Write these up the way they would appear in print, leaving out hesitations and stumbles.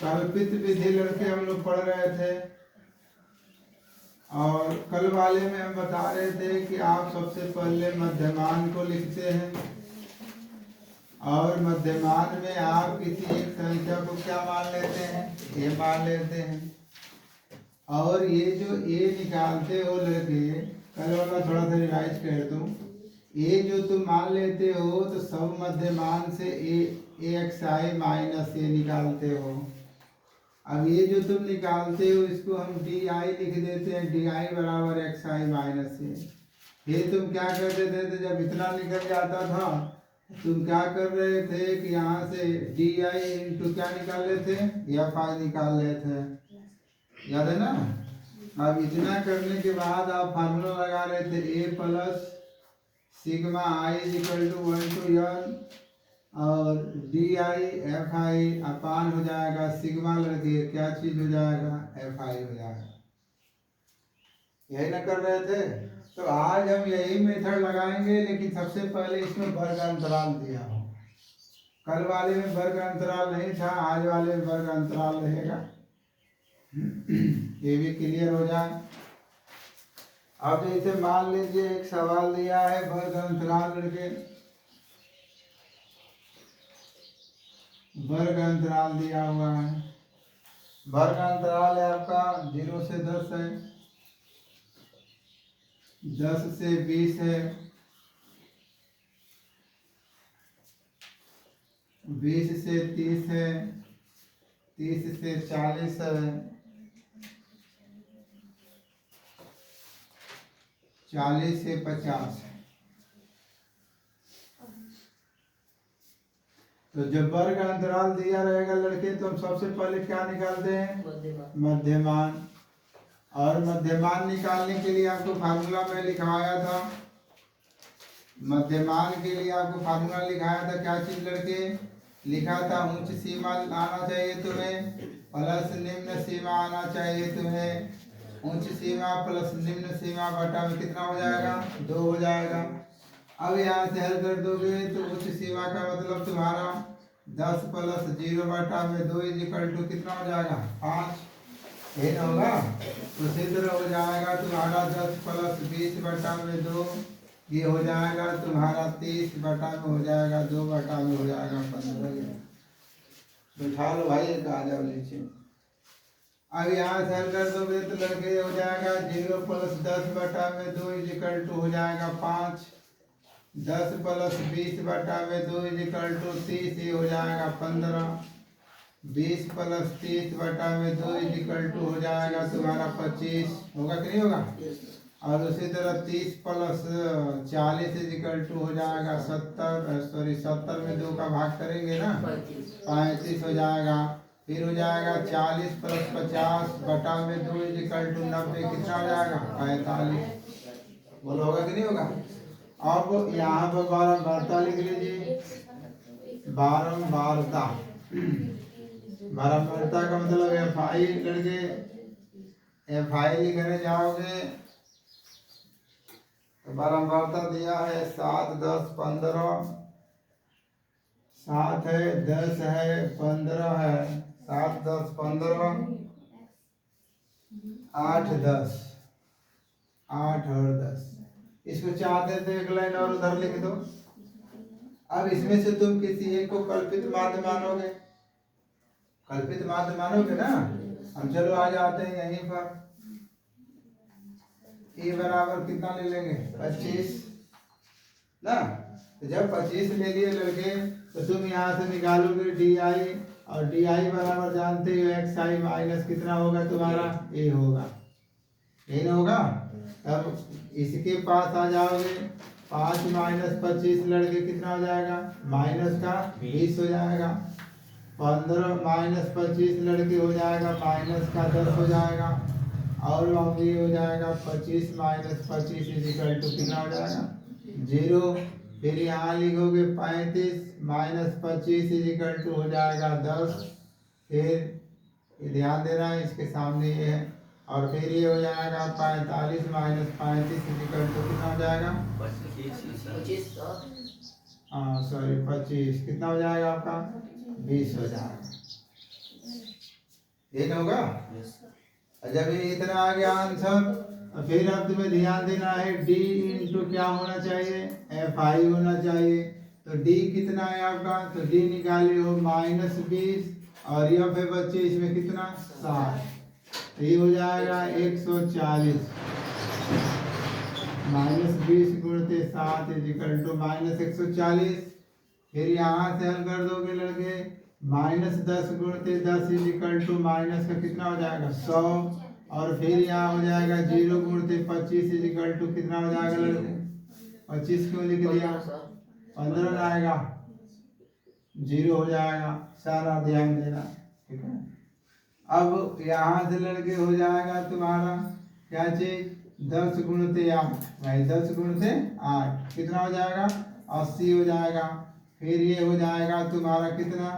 कल्पित विधि लड़के हम लोग पढ़ रहे थे, और कल वाले में हम बता रहे थे कि आप सबसे पहले मध्यमान को लिखते हैं, और मध्यमान में आप किसी एक संख्या को क्या मान लेते हैं, ए मान लेते हैं। और ये जो ए निकालते हो लड़के, कल वाला थोड़ा सा रिवाइज कर दूं, ए जो तुम मान लेते हो तो सब मध्यमान से ए एक्स आई माइनस ए निकालते हो। अब ये जो तुम निकालते हो इसको हम डी आई लिख देते हैं, डी आई बराबर एक्स आई माइनस ए। ये तुम क्या कर देते थे, जब इतना निकल जाता था तुम क्या कर रहे थे कि यहाँ से डी आई इंटू क्या निकाल लेते, एफ आई निकाल लेते, याद है ना। अब इतना करने के बाद आप फार्मूला लगा रहे थे A plus sigma I equal to 1 to n, और D I F I upon हो जाएगा सिग्मा लड़के क्या चीज हो जाएगा, एफ आई हो जाएगा। यही ना कर रहे थे। तो आज हम यही मेथड लगाएंगे, लेकिन सबसे पहले इसमें वर्ग अंतराल दिया हो। कल वाले में वर्ग अंतराल नहीं था, आज वाले में वर्ग अंतराल रहेगा। ये भी क्लियर हो जाए। अब जैसे मान लीजिए एक सवाल दिया है वर्ग अंतराल लड़के, वर्ग अंतराल दिया हुआ है। वर्ग अंतराल है आपका 0 से 10 है, 10 से 20 है, 20 से 30 है, 30 से 40 है, 40 से 50 है। तो जब वर्ग अंतराल दिया रहेगा लड़के तो हम सबसे पहले क्या निकालते हैं, मध्यमान। और मध्यमान निकालने के लिए आपको फार्मूला में लिखवाया था, मध्यमान के लिए आपको फार्मूला लिखाया था, क्या चीज लड़के लिखा था, उच्च सीमा आना चाहिए तुम्हें प्लस निम्न सीमा आना चाहिए तुम्हें। उच्च सीमा प्लस निम्न सीमा बटा में कितना हो जाएगा, 2 हो जाएगा। अब यहाँ से हल कर दोगे तो उच्च सीमा का मतलब तुम्हारा 10 प्लस 0 बटा में 2 इज इक्वल टू कितना हो जाएगा, 5। यही ना होगा। उसी तरह हो जाएगा तुम्हारा 10 प्लस 20 बटा में 2, ये हो जाएगा तुम्हारा 30 बटा में हो जाएगा 2 बटा में हो जाएगा 15। बिठा लो भाई, एक आ जाओ नीचे। अब यहाँ से हल कर दोगे तो लड़के हो जाएगा 0 प्लस 10 बटा में 2 इज इक्वल टू हो जाएगा 5। 10 प्लस 20 बटा में 2 इज इक्वल टू 30, ये हो जाएगा 15। 20 प्लस 30 बटा में 2 इज इक्वल टू हो जाएगा तुम्हारा 25, होगा कि नहीं होगा। और उसी तरह 30 प्लस 40 इज इक्वल टू हो जाएगा 70 में 2 का भाग करेंगे ना, 35 हो जाएगा। फिर हो जाएगा 40 प्लस 50 बटा में 2 इज इक्वल टू 90, कितना हो जाएगा, 45। बोलो होगा कि नहीं होगा। अब यहाँ पर बारंबारता लिख लीजिए, बारंबारता। बारंबारता का मतलब एफ आई लड़के, एफ आई लिखने जाओगे तो बारंबारता दिया है 7, 10, 15, 7 है, 10 है, 15 है, 7, 10, 15, 8, 10, 8 और 10। इसको चाहते तो एक लाइन और उधर लिख दो। अब इसमें से तुम किसी एक को कल्पित माध्य मानोगे, कल्पित माध्य मानोगे ना। हम चलो आ जाते हैं यहीं पर, ए बराबर कितना ले लेंगे, 25 ना। तो जब 25 ले लिए लड़के तो तुम यहाँ से निकालोगे डी आई, और डी आई बराबर जानते हो एक्स आई माइनस कितना होगा तुम्हारा, ए होगा, यही ना होगा। तब इसके पास आ जाओगे, 5 माइनस 25 लड़के कितना हो जाएगा, माइनस का 20 हो जाएगा। 15 माइनस 25 लड़के हो जाएगा माइनस का 10 हो जाएगा। और अब ये हो जाएगा 25 माइनस 25 इज इक्वल टू कितना हो जाएगा, 0। फिर यहाँ लिखोगे 35 माइनस 25 इज इक्वल टू हो जाएगा 10। फिर ध्यान देना है इसके सामने ये है। और फिर ये हो जाएगा 45 माइनस 35 इज इक्वल टू कितना हो जाएगा, 25 कितना हो जाएगा आपका, 20 हो जाएगा। ये होगा। और जब ये इतना आ गया आंसर तो फिर अब तुम्हें ध्यान देना है डी इंटू क्या होना चाहिए, एफ आई होना चाहिए। तो डी कितना है आपका, तो डी निकाले हो -20 और एफ है बच्चे इसमें कितना 60, तो ये हो जाएगा 140 -20 गुणते 7 इजिकल टू -140। फिर यहाँ से हल कर दोगे लड़के, -10 गुणते 10 इजिकल टू माइनस का कितना हो जाएगा 100, और फिर यहाँ हो जाएगा 0 गुणते 25 इजिकल टू कितना हो जाएगा लड़के 25 क्यों लिख दिया 15 आएगा, 0 हो जाएगा। सारा ध्यान देना, ठीक है। अब यहाँ से लड़के हो जाएगा तुम्हारा क्या चीज, 10 गुणते 8 भाई, 10 गुणते 8 कितना हो जाएगा 80 हो जाएगा। फिर ये हो जाएगा तुम्हारा कितना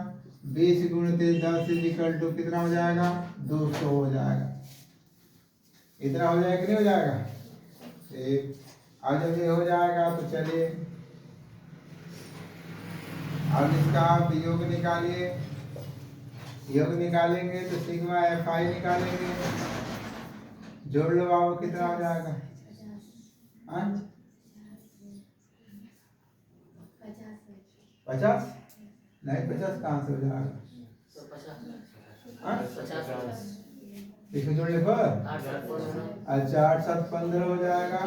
20 गुणते 10 इजिकल टू कितना हो जाएगा 200 हो जाएगा। इतना हो जाएगा कि नहीं हो जाएगा, ठीक। अब जब ये हो जाएगा तो चलिए अब इसका आप योग निकालिए। योग निकालेंगे तो सिग्मा एफ आई निकालेंगे, जोड़ लो बाबू कितना हो जाएगा, 50 नहीं 50 कहाँ से हो जाएगा, इसमें जोड़ने पर अच्छा 8 7 15 हो जाएगा,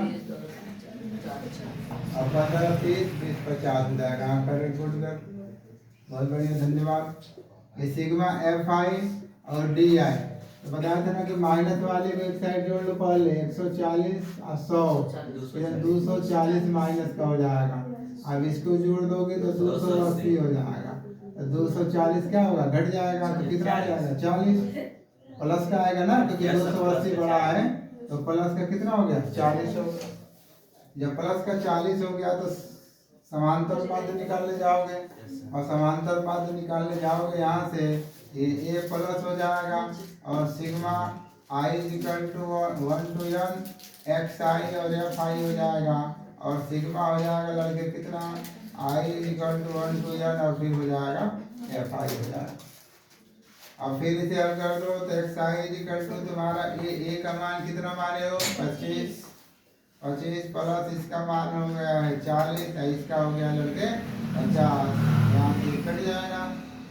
और 15 30 20 50 हो जाएगा। करेक्ट, गुड कर, बहुत बढ़िया, धन्यवाद। ये सिग्मा एफ आई और डी आई, तो बताया था ना कि माइनस वाले को एक साइड जोड़ लो पहले, 140 और 100 240 माइनस का हो जाएगा। अब इसको जोड़ दोगे तो 280 हो जाएगा, तो 240 क्या होगा घट जाएगा, तो कितना आ जाएगा 40 प्लस का आएगा ना, क्योंकि 280 बड़ा है तो प्लस का कितना हो गया 40 हो गया। जब प्लस का 40 हो गया तो समांतर माध्य निकालने जाओगे, और समांतर माध्य निकालने जाओगे यहाँ से ये ए प्लस हो जाएगा, और sigma I equal to 1 to n X I और एफ आई हो जाएगा, और सिग्मा हो जाएगा लड़के कितना आई इक्वल टू 1 to n, और फिर हो जाएगा एफ आई हो जाएगा। अब फिर इसे हल कर दो तो एक्स आई इक्वल टू तुम्हारा ए का मान कितना माने हो 25 प्लस इसका मान हो गया है 40, इसका हो गया लड़के 50, यहाँ से कट जाएगा,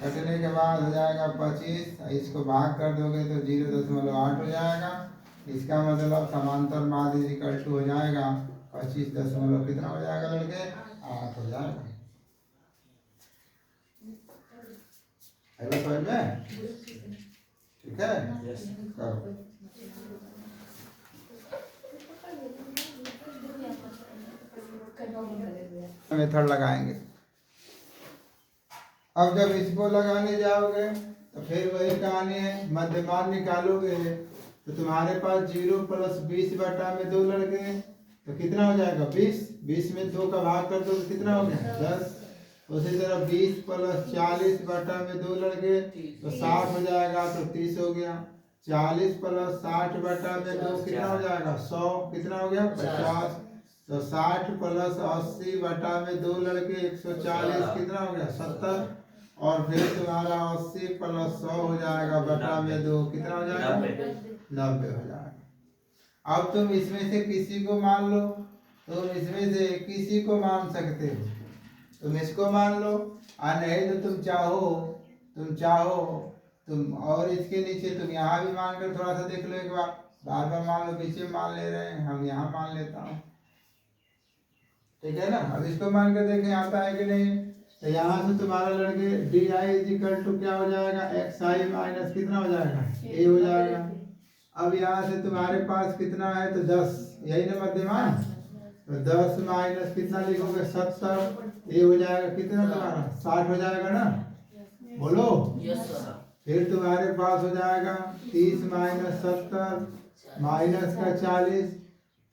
कटने के बाद हो जाएगा 25, इसको भाग कर दोगे तो 0.8 हो जाएगा। इसका मतलब समांतर माध्य इक्वल टू हो जाएगा 25 दशमलव कितना हो जाएगा लड़के 8 हो जाएगा। समझ में, ठीक है, करो। मेथड लगाएंगे। अब जब इसको लगाने जाओगे तो फिर वही कहानी है, मध्यमान निकालोगे तो तुम्हारे पास 0 प्लस 20 बटा में 2 लड़के तो कितना हो जाएगा 20 में 2 का भाग कर दो तो कितना हो गया 10। उसी तरह 20 प्लस 40 बटा में 2 लड़के तो 60 हो जाएगा, तो 30 हो गया। 40 प्लस 60 बटा में 2 कितना हो जाएगा 100, कितना हो गया 50। तो 60 प्लस 80 बटा में 2 लड़के 140 कितना हो गया 70, और फिर तुम्हारा 80 प्लस 100 हो जाएगा बटा में 2 कितना हो जाएगा 90 हो जाएगा। अब तुम इसमें से किसी को मान लो, तुम इसमें से किसी को मान सकते हो, तुम इसको मान लो, और नहीं तो तुम चाहो तुम और इसके नीचे तुम यहाँ भी मान कर थोड़ा सा देख लो, एक बार बार बार मान लो, पीछे मान ले रहे हैं हम, यहाँ मान लेता हूँ, ठीक है ना। अब इसको मान कर देखें आता है कि नहीं, तो यहाँ से तुम्हारा लड़के डी आई इक्वल टू क्या हो जाएगा एक्स आई माइनस कितना हो जाएगा ए हो जाएगा। अब यहाँ से तुम्हारे पास कितना है तो 10, यही ना मध्यमान, तो 10 माइनस कितना लिखोगे 70, ये हो जाएगा कितना तुम्हारा 60 हो जाएगा ना, बोलो फिर तुम्हारे पास हो जाएगा 30 माइनस 70 माइनस का 40,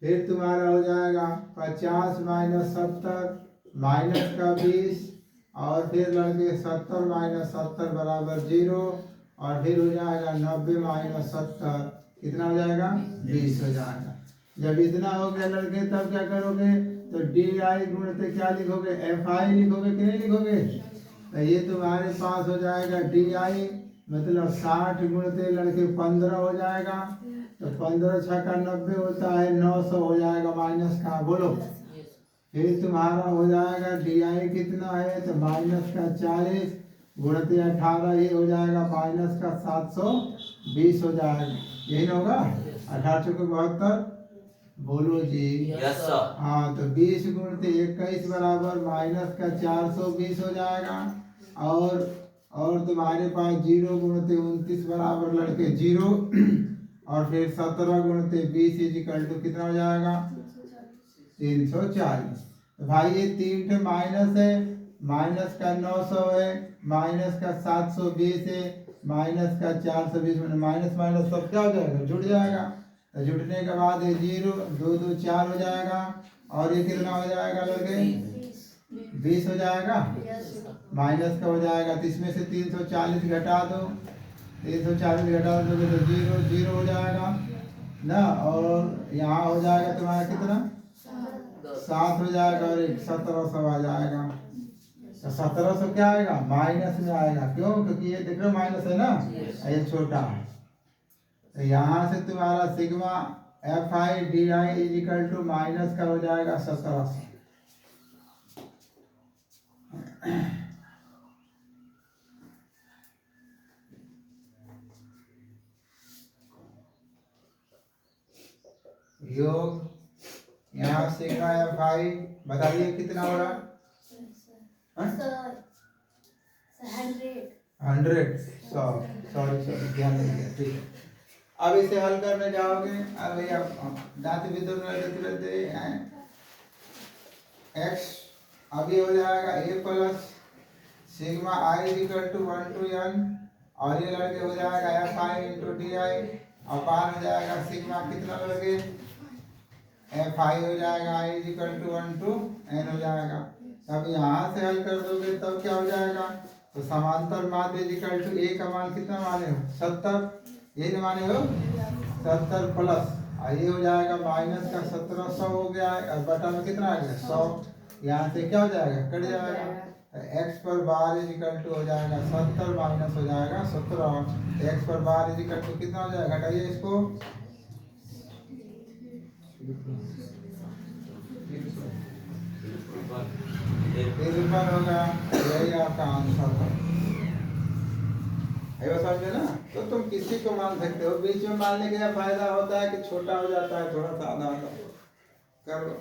फिर तुम्हारा हो जाएगा 50 माइनस 70 माइनस का 20, और फिर लड़के 70 माइनस 70 बराबर 0, और फिर हो जाएगा 90 माइनस 70 कितना हो जाएगा 20 हो जाएगा। जब इतना हो गया लड़के तब क्या करोगे, तो डी आई गुणित क्या लिखोगे एफ आई लिखोगे कि नहीं लिखोगे, तो ये तुम्हारे पास हो जाएगा डी आई मतलब 60 गुणते लड़के 15 हो जाएगा, तो 15 छक्का 90 होता है, 900 हो जाएगा माइनस का, बोलो। फिर तुम्हारा हो जाएगा डी आई कितना है, तो माइनस का 40 गुणते 18, ये हो जाएगा माइनस का 720 हो जाएगा, यही ना होगा। 18 चौके 72, बोलो जी। Yes sir. हाँ, तो 20 गुणते 21 बराबर माइनस का 420 हो जाएगा। और तुम्हारे पास 0 गुणते 29 बराबर लड़के 0, और फिर 17 गुणते 20 इजिकल टू कितना हो जाएगा, 340। तो भाई ये 3 ठे माइनस है, माइनस का 900 है, माइनस का 720 है, माइनस का 420, मैंने माइनस माइनस सब क्या हो जाएगा, जुड़ जाएगा। तो जुड़ने के बाद ये 0 2 2 4 हो जाएगा, और ये कितना हो जाएगा लड़के, 20 हो जाएगा, माइनस का हो जाएगा। तो इसमें से 340 घटा दो, 340 घटा दोगे तो 0 0 हो जाएगा ना, और यहाँ हो जाएगा तुम्हारा कितना, 7 हो जाएगा, और 1700 आ जाएगा। तो 1700 क्या आएगा, माइनस में आएगा, क्यों, क्योंकि ये देख लो माइनस है ना, ये छोटा है। तो यहाँ से तुम्हारा sigma F I D I is equal to minus का हो जाएगा 1700। योग यहाँ सिग्मा एफ आई बताइए कितना हो रहा, 100, सॉरी ध्यान नहीं दिया, ठीक है। अब इसे हल करने जाओगे, अब भैया दांत भी दोनों रहते हैं, एक्स अब ये हो जाएगा A plus sigma I equal to 1 to n, और ये लड़के हो जाएगा F I into D I, upon हो जाएगा सिग्मा कितना लड़के, एफ आई हो जाएगा I equal to 1 to n हो जाएगा। तब यहाँ से हल कर दोगे तब क्या हो जाएगा, तो समांतर माध्य इक्वल टू ए का मान कितना माने हो, 70, यही ना माने हो, 70 प्लस ये हो जाएगा माइनस का 1700 हो गया है, और बटा में कितना आ गया 100, यहाँ से क्या हो जाएगा, कट जाएगा। एक्स पर बार इज इक्वल टू हो जाएगा 70 माइनस हो जाएगा 17, एक्स पर बार इज इक्वल टू कितना हो जाएगा, घटाइए इसको, तिरपन होगा, यही आपका आंसर है। समझे ना, तो तुम किसी को मान सकते हो, बीच में मानने का फायदा होता है कि छोटा हो जाता है, थोड़ा सा आधा होता है, करो।